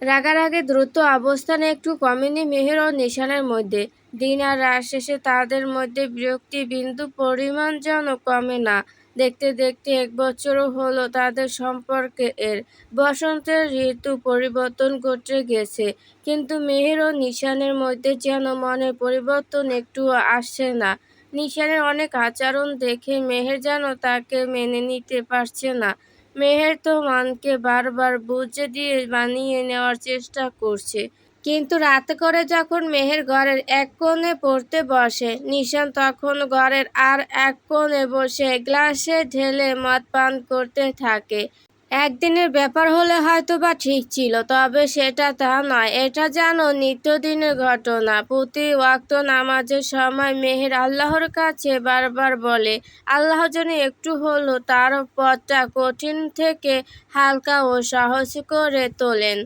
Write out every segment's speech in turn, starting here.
রাগারাগি দ্রুত অবস্থান একটু কমেনি মেহের ও নিশানের মধ্যে। দিন আর রাত শেষে তাদের মধ্যে বিরক্তি বিন্দু পরিমাণ যেন কমে না। দেখতে দেখতে 1 বছরও হলো তাদের সম্পর্কে। বসন্তের ঋতু পরিবর্তন ঘটে গেছে, কিন্তু মেহের ও নিশানের মধ্যে যেন মনের পরিবর্তন একটুও আসছে না। নিশানের অনেক আচরণ দেখে মেহের যেন তাকে মেনে নিতে পারছে না। মেহের তো মনকে বারবার বুঝিয়ে দিয়ে মানিয়ে নেওয়ার চেষ্টা করছে, কিন্তু রাতে করে যখন মেহের ঘরের এক কোণে পড়তে বসে, নিশান তখন ঘরের আর এক কোণে বসে গ্লাসে ঢেলে মদ পান করতে থাকে। একদিনের ব্যাপার হলে হয়তো বা ঠিক ছিল, তবে সেটা তা নয়। এটা যেন নিত্যদিনের ঘটনা। প্রতি ওয়াক্ত নামাজের সময় মেহের আল্লাহর কাছে বারবার বলে, আল্লাহ যেন একটু হলো তার পথটা কঠিন থেকে হালকা ও সহজ করে তোলেন।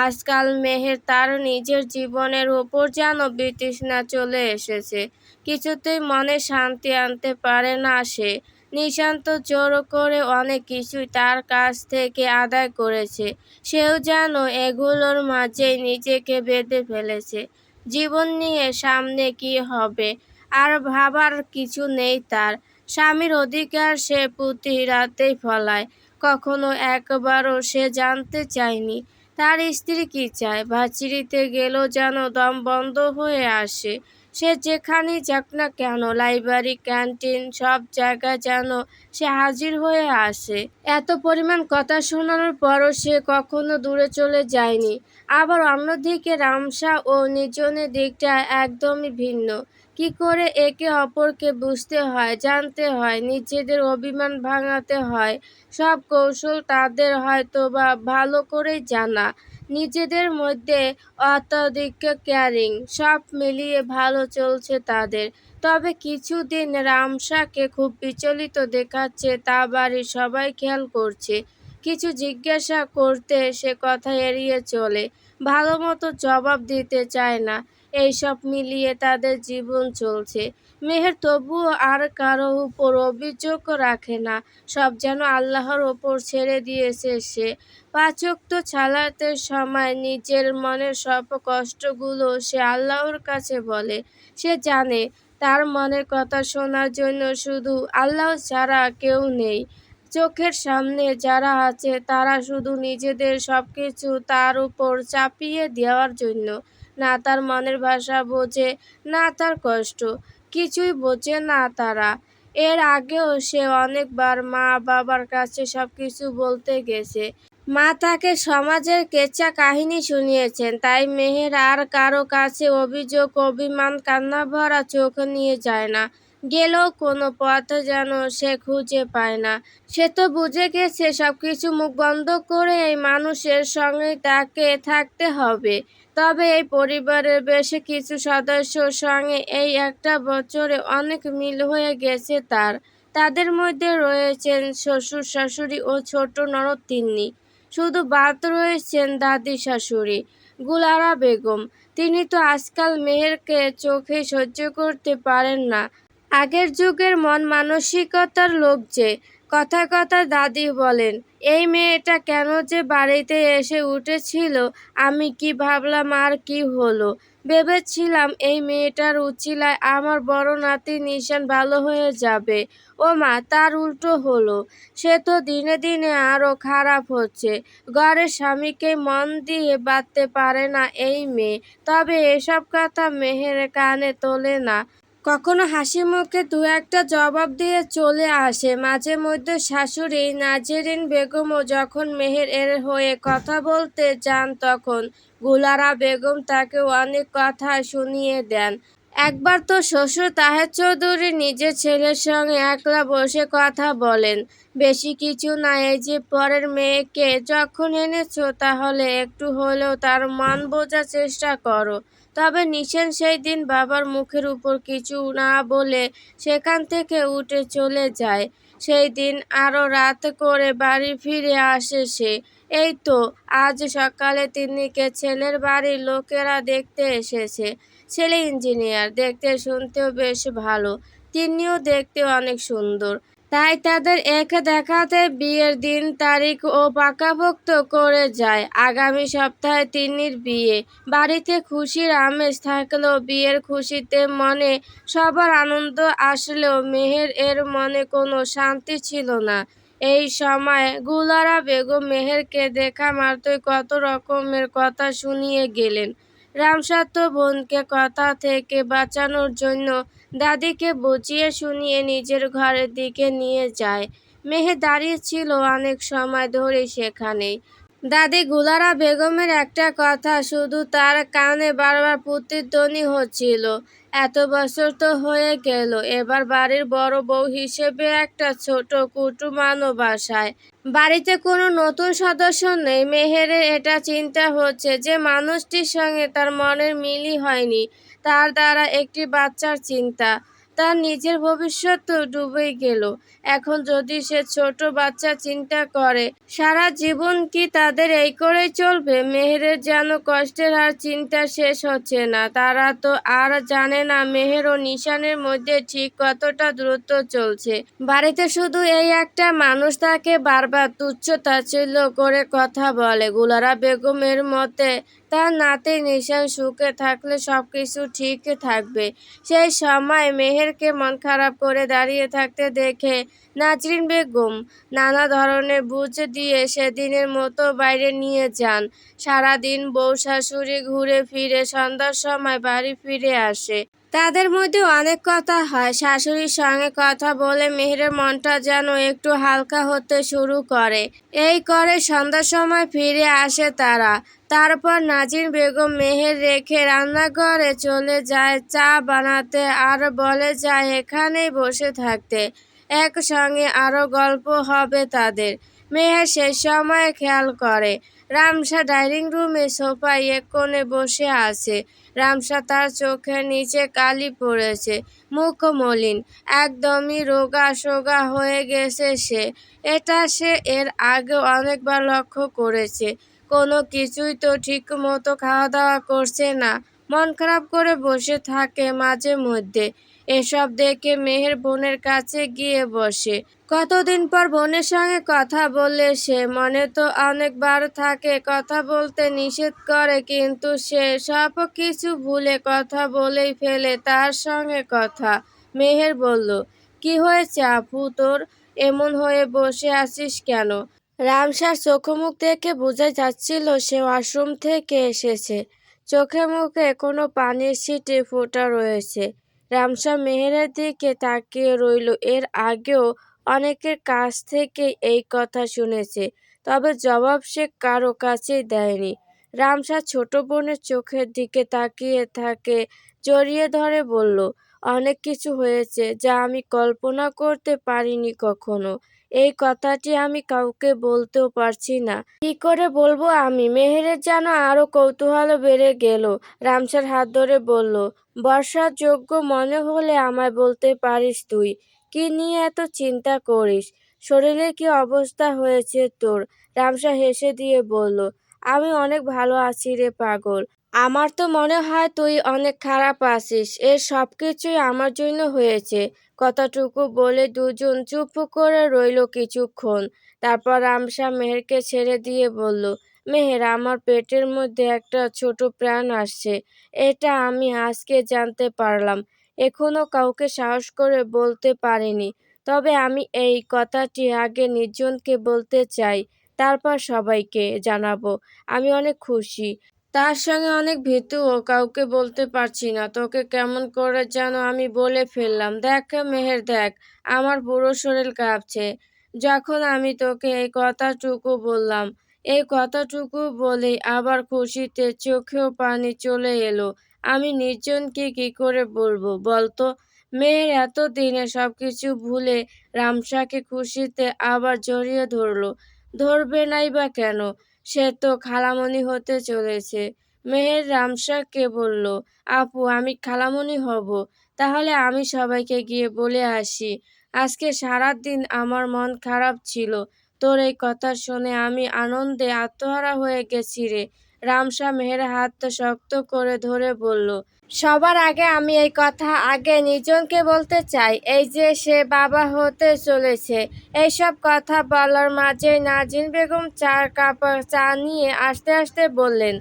আজকাল মেহের তার নিজের জীবনের ওপর যেন বিতৃষ্ণা চলে এসেছে। কিছুতেই মনে শান্তি আনতে পারে না সে। নিশান্ত জোর করে অনেক কিছুই তার কাছ থেকে আদায় করেছে, সেও যেন এগুলোর মাঝেই নিজেকে বেঁধে ফেলেছে। জীবন নিয়ে সামনে কি হবে আর ভাবার কিছু নেই তার। স্বামীর অধিকার সে প্রতি রাতেই ফলায়। কখনো একবারও সে জানতে চায়নি তার স্ত্রী কি চায়। ভার্সিটিতে গেলেও যেন দম বন্ধ হয়ে আসে। সে যেখানেই যাক না কেন, লাইব্রেরি, ক্যান্টিন, সব জায়গায় যেন সে হাজির হয়ে আসে। এত পরিমাণ কথা শোনানোর পরও সে কখনো দূরে চলে যায়নি। আবার অন্যদিকে রামসা ও নির্জনের দিকটা একদমই ভিন্ন। কি করে একে অপরকে বুঝতে হয়, জানতে হয়, নিজেদের অভিমান ভাঙাতে হয়, সব কৌশল তাদের হয়তো বা ভালো করেই জানা। নিজেদের মধ্যে অত্যধিক কেয়ারিং, সব মিলিয়ে ভালো চলছে তাদের। তবে কিছুদিন রামসাকে খুব বিচলিত দেখাচ্ছে, তা বাড়ির সবাই খেয়াল করছে। কিছু জিজ্ঞাসা করতে সে কথা এড়িয়ে চলে, ভালো মতো জবাব দিতে চায় না। এইসব মিলিয়ে তাদের জীবন চলছে। মেহের তবুও আর কারো উপর অভিযোগ রাখে না, সব যেন আল্লাহর ওপর ছেড়ে দিয়েছে সে। 5 ওয়াক্ত সালাতের সময় নিজের মনের সব কষ্টগুলো সে আল্লাহর কাছে বলে। সে জানে তার মনের কথা শোনার জন্য শুধু আল্লাহ ছাড়া কেউ নেই। চোখের সামনে যারা আছে তারা শুধু নিজেদের সবকিছু তার উপর চাপিয়ে দেওয়ার জন্য। না তার মনের ভাষা বোঝে, না তার কষ্ট, কিছুই বোঝে না তারা। এর আগেও সে অনেকবার মা বাবার কাছে সবকিছু বলতে গেছে। মা তাকে সমাজের কেচ্চা কাহিনী শুনিয়েছেন, তাই মেহের আর কারো কাছে অভিযোগ, অভিমান, কান্না ভরা চোখ নিয়ে যায় না। গেলেও কোনো পথ যেন সে খুঁজে পায় না। সে তো বুঝে গেছে সবকিছু মুখ বন্ধ করে এই মানুষের সঙ্গেই তাকে থাকতে হবে। তবে এই পরিবারের বেশ কিছু সদস্যর সঙ্গে এই একটা বছরে অনেক মিল হয়ে গেছে তার। তাদের মধ্যে রয়েছেন শ্বশুর শাশুড়ি ও ছোট ননদ তিন্নি। শুধু বাদ রয়েছেন দাদি শাশুড়ি গুলারা বেগম। তিনি তো আজকাল মেহেরকে চোখে সহ্য করতে পারেন না। আগের যুগের মন মানসিকতার লোক যে। কথায় কথায় দাদি বলেন, এই মেয়েটা কেন যে বাড়িতে এসে উঠেছিল, আমি কি ভাবলাম আর কি হলো। ভেবেছিলাম এই মেয়েটার উছিলায় আমার বড় নাতি নিশান ভালো হয়ে যাবে। ও মা, তার উল্টো হলো। সে তো দিনে দিনে আরো খারাপ হচ্ছে। ঘরের স্বামীকে মন দিয়ে বাঁধতে পারে না এই মেয়ে। তবে এসব কথা মেহের কানে তোলে না। কখনো হাসি মুখে দু একটা জবাব দিয়ে চলে আসে। মাঝে মধ্যে শাশুড়ি নাজেরিন বেগমও যখন মেহের এর হয়ে কথা বলতে যান, তখন গুলারা বেগম তাকে অনেক কথা শুনিয়ে দেন। একবার তো শ্বশুর তাহের চৌধুরী নিজের ছেলের সঙ্গে একলা বসে কথা বলেন, বেশি কিছু না, এই যে পরের মেয়েকে যখন এনেছো, তাহলে একটু হলেও তার মন বোঝার চেষ্টা করো। তবে নিশান সেই দিন বাবার মুখের উপর কিছু না বলে সেখান থেকে উঠে চলে যায়। সেই দিন আরও রাত করে বাড়ি ফিরে আসে সে। এই তো আজ সকালে তিন্নিকে ছেলের বাড়ির লোকেরা দেখতে এসেছে। ছেলে ইঞ্জিনিয়ার, দেখতে শুনতেও বেশ ভালো। তিন্নিও দেখতে অনেক সুন্দর। তাই তাদের এক দেখাতে বিয়ের দিন তারিখ ও পাকাপোক্ত করে যায়। আগামী সপ্তাহে তিন্নির বিয়ে। বাড়িতে খুশির আমেজ থাকলেও বিয়ের খুশিতে মনে সবার আনন্দ আসলেও মেহের এর মনে কোনো শান্তি ছিল না। এই সময় গুলারা বেগম মেহেরকে দেখা মাত্রই কত রকমের কথা শুনিয়ে গেলেন। রামসাদ তো বোনকে কথা থেকে বাঁচানোর জন্য দাদিকে বুঝিয়ে শুনিয়ে নিজের ঘরের দিকে নিয়ে যায়। মেহের দাঁড়িয়ে ছিল অনেক সময় ধরে সেখানেই। দাদি গুলারা বেগমের একটা কথা শুধু তার কানে বারবার প্রতিধ্বনি হচ্ছিল, এত বছর তো হয়ে গেল, এবার বাড়ির বড় বউ হিসেবে একটা ছোট কুটুম আনো বাসায়। বাড়িতে কোনো নতুন সদস্য নেই। মেহেরের এটা চিন্তা হচ্ছে যে মানুষটির সঙ্গে তার মনের মিলই হয়নি। তার দ্বারা একটি বাচ্চার চিন্তা, তার নিজের ভবিষ্যৎ তো ডুবেই গেল। এখন যদি সে ছোট বাচ্চা চিন্তা করে, সারা জীবন কি তাদের এই করেই চলবে? মেহেরের যেন কষ্টের আর চিন্তা শেষ হচ্ছে না। তারা তো আর জানে না মেহের ও নিশানের মধ্যে ঠিক কতটা দূরত্ব চলছে। বাড়িতে শুধু এই একটা মানুষ তাকে বারবার তুচ্ছ তাচ্ছিল্য করে কথা বলে। গুলারা বেগমের মতে তার নাতি নিশান সুখে থাকলে সবকিছু ঠিক থাকবে। সেই সময় মেহেরকে মন খারাপ করে দাঁড়িয়ে থাকতে দেখে নাজরিন বেগম নানা ধরনের বুঝ দিয়ে সেদিনের মতো বাইরে নিয়ে যান। সারাদিন বউ শাশুড়ি ঘুরে ফিরে সন্ধ্যার সময় বাড়ি ফিরে আসে। তাদের মধ্যে অনেক কথা হয়। শাশুড়ির সঙ্গে কথা বলে মেহেরের মনটা যেন একটু হালকা হতে শুরু করে। এই করে সন্ধ্যার সময় ফিরে আসে তারা। তারপর নাজির বেগম মেহের রেখে রান্নাঘরে চলে যায় চা বানাতে আর বলে যায় এখানেই বসে থাকতে, একসঙ্গে আরও গল্প হবে তাদের। মেহের সেই সময় খেয়াল করে রামসা ডাইনিং রুমে সোফায় এক কোণে বসে আছে। রামসা তার চোখের নিচে কালি পড়েছে, মুখ মলিন, একদমই রোগা সোগা হয়ে গেছে সে। এটা সে এর আগে অনেকবার লক্ষ্য করেছে। কোনো কিছুই তো ঠিক মতো খাওয়া দাওয়া করছে না, মন খারাপ করে বসে থাকে মাঝে মধ্যে। এসব দেখে মেহের বোনের কাছে গিয়ে বসে। কতদিন পর বোনের সঙ্গে কথা বললে সে, মনে তো অনেকবার থাকে কথা বলতে নিষেধ করে, কিন্তু সে সব কিছু ভুলে কথা বলেই ফেলে তার সঙ্গে কথা। মেহের বলল, কি হয়েছে আপু তোর, এমন হয়ে বসে আছিস কেন? রামসার চোখমুখ দেখে বোঝা যাচ্ছিল সে ওয়াশরুম থেকে এসেছে। চোখে মুখে কোনো পানির ছিটে ফোঁটা রয়েছে। রামসা মেহেরের দিকে তাকিয়ে রইল। এর আগেও অনেকের কাছ থেকে এই কথা শুনেছে, তবে জবাব সে কারো কাছেই দেয়নি। রামসা ছোট বোনের চোখের দিকে তাকিয়ে তাকে জড়িয়ে ধরে বলল, অনেক কিছু হয়েছে যা আমি কল্পনা করতে পারিনি কখনো। এই কথাটি আমি কাউকে বলতেও পারছি না। কি করে বলবো আমি? মেহেরের যেন আরো কৌতূহল বেড়ে গেল। রামসার হাত ধরে বলল, বর্ষার যোগ্য মনে হলে আমায় বলতে পারিস তুই। কি নিয়ে এত চিন্তা করিস? শরীরের কি অবস্থা হয়েছে তোর? রামসা হেসে দিয়ে বলল, আমি অনেক ভালো আছি রে পাগল। আমার তো মনে হয় তুই অনেক খারাপ আছিস। এর সবকিছুই আমার জন্য হয়েছে। কথাটুকু বলে দুজন চুপ করে রইল কিছুক্ষণ। তারপর রামসা মেহেরকে ছেড়ে দিয়ে বলল, মেহের, আমার পেটের মধ্যে একটা ছোট প্রাণ আসছে। এটা আমি আজকে জানতে পারলাম। এখনো কাউকে সাহস করে বলতে পারিনি। তবে আমি এই কথাটি আগে নির্জনকে বলতে চাই, তারপর সবাইকে জানাবো। আমি অনেক খুশি। তার সঙ্গে অনেক ভীতুও, কাউকে বলতে পারছি না। তোকে কেমন করে যেন আমি বলে ফেললাম। দেখ মেহের, দেখ আমার পুরো শরীর কাঁপছে। যখন আমি তোকে এই কথাটুকু বললাম, এই কথাটুকু বলেই আবার খুশিতে চোখেও পানি চলে এলো। আমি নির্জনকে কি করে বলবো বলতো? মেয়ের এতদিনে সবকিছু ভুলে রামসাকে খুশিতে আবার জড়িয়ে ধরলো। ধরবে নাই বা কেন? সে তো খালামণি হতে চলেছে। মেহের রামসাকে বলল, আপু আমি খালামণি হব। তাহলে আমি সবাইকে গিয়ে বলে আসি। আজকে সারাদিন আমার মন খারাপ ছিল। তোর এই কথা শুনে আমি আনন্দে আত্মহারা হয়ে গেছি রে। রামসা মেহের হাতটা শক্ত করে ধরে বলল, সবার আগে আমি এই কথা আগে নির্জনকে বলতে চাই, এই যে সে বাবা হতে চলেছে। এইসব কথা বলার মাঝেই নাজিন বেগম চার কাপ চা নিয়ে আস্তে আস্তে বললেন,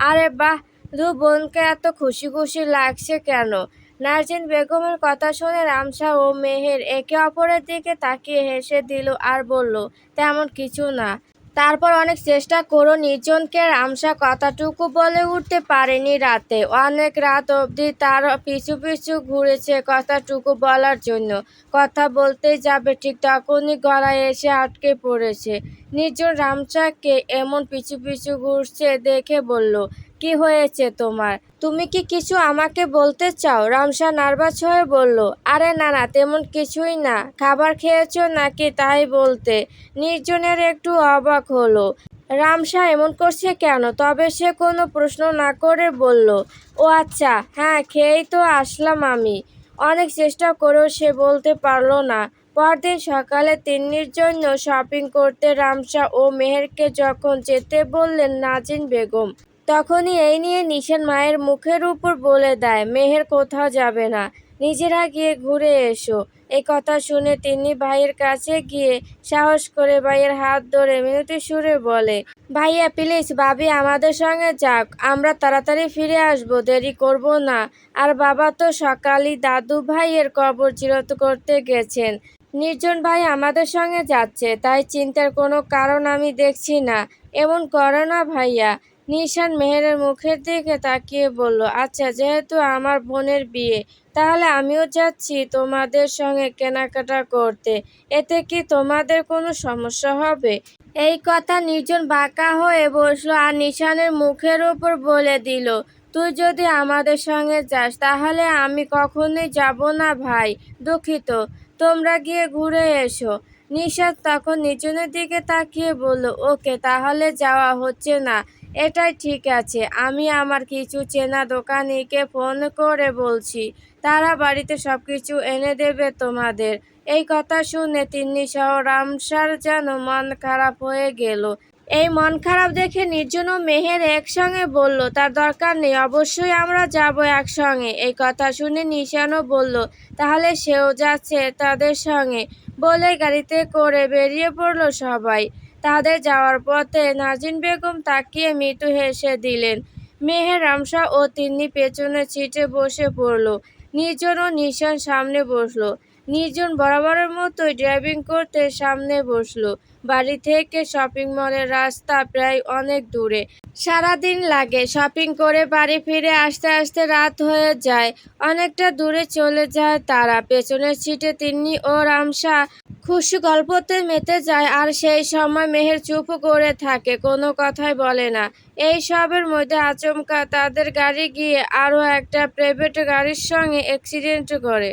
আরে বাহ, দু বোনকে এত খুশি খুশি লাগছে কেন? নাজিন বেগমের কথা শুনে রামসা ও মেহের একে অপরের দিকে তাকিয়ে হেসে দিল আর বলল, তেমন কিছু না। তারপর অনেক চেষ্টা করেও নির্জনকে রামসা কথাটুকু বলে উঠতে পারেনি। রাতে অনেক রাত অবধি তার পিছু পিছু ঘুরেছে কথাটুকু বলার জন্য। কথা বলতেই যাবে ঠিক তখনই গলায় এসে আটকে পড়েছে। নির্জন রামসাকে এমন পিছু পিছু ঘুরছে দেখে বলল, কি হয়েছে তোমার? তুমি কি কিছু আমাকে বলতে চাও? রামসা নার্ভাস হয়ে বলল, আরে না না, তেমন কিছুই না। খাবার খেয়েছো নাকি তাই বলতে। নির্জনের একটু অবাক হলো, রামসা এমন করছে কেন। তবে সে কোনো প্রশ্ন না করে বলল, ও আচ্ছা, হ্যাঁ খেয়েই তো আসলাম আমি। অনেক চেষ্টা করেও সে বলতে পারল না। পরদিন সকালে তিন্নির জন্য শপিং করতে রামসা ও মেহেরকে যখন যেতে বললেন নাজিন বেগম, তখনই এই নিয়ে নিশান মায়ের মুখের উপর বলে দেয়, মেহের কোথাও যাবে না, নিজেরা গিয়ে ঘুরে এসো। এই কথা শুনে তিন্নি ভাইয়ের কাছে গিয়ে সাহস করে ভাইয়ের হাত ধরে মিনতি সুরে বলে, ভাইয়া প্লিজ, ভাবি আমাদের সঙ্গে যাক, আমরা তাড়াতাড়ি ফিরে আসবো, দেরি করব না। আর বাবা তো সকালই দাদু ভাইয়ের কবর জিয়ারত করতে গেছেন। নির্জন ভাই আমাদের সঙ্গে যাচ্ছে, তাই চিন্তার কোনো কারণ আমি দেখছি না। এমন করো না ভাইয়া। নিশান মেহেরের মুখের দিকে তাকিয়ে বলল, আচ্ছা, যেহেতু আমার বোনের বিয়ে, তাহলে আমিও যাচ্ছি তোমাদের সঙ্গে কেনাকাটা করতে। এতে কি তোমাদের কোনো সমস্যা হবে? এই কথা নির্জন বাঁকা হয়ে বসলো আর নিশানের মুখের উপর বলে দিল, তুই যদি আমাদের সঙ্গে যাস তাহলে আমি কখনোই যাব না ভাই, দুঃখিত। তোমরা গিয়ে ঘুরে এসো। নিশাদ তখন নির্জনের দিকে তাকিয়ে বলল, ওকে, তাহলে যাওয়া হচ্ছে না। এটাই ঠিক আছে, আমি আমার কিছু চেনা দোকানিকে ফোন করে বলছি, তারা বাড়িতে সবকিছু এনে দেবে তোমাদের। এই কথা শুনে তিন্নি সহ রামসার যেন মন খারাপ হয়ে গেল। এই মন খারাপ দেখে নির্জন ও মেহের একসঙ্গে বলল, তার দরকার নেই, অবশ্যই আমরা যাব একসঙ্গে। এই কথা শুনে নিশানও বলল, তাহলে সেও যাচ্ছে তাদের সঙ্গে। বলে গাড়িতে করে বেরিয়ে পড়ল সবাই। তাদের যাওয়ার পথে নাজিন বেগম তাকিয়ে মৃদু হেসে দিলেন। মেহের, রামসা ও তিন্নি পেছনের সিটে বসে পড়ল। নির্জন ও নিশান সামনে বসলো। নির্জন বরাবরের মতোই ড্রাইভিং করতে সামনে বসলো। বাড়ি থেকে শপিং মলের রাস্তা প্রায় অনেক দূরে। সারাদিন লাগে শপিং করে বাড়ি ফিরে আসতে আসতে রাত হয়ে যায়। অনেকটা দূরে চলে যায় তারা। পেছনের সিটে তিন্নি ও রামসা খুশি গল্পতে মেতে যায়, আর সেই সময় মেহের চুপ করে থাকে, কোনো কথাই বলে না। এই সবের মধ্যে আচমকা তাদের গাড়ি গিয়ে আরও একটা প্রাইভেট গাড়ির সঙ্গে অ্যাক্সিডেন্ট করে।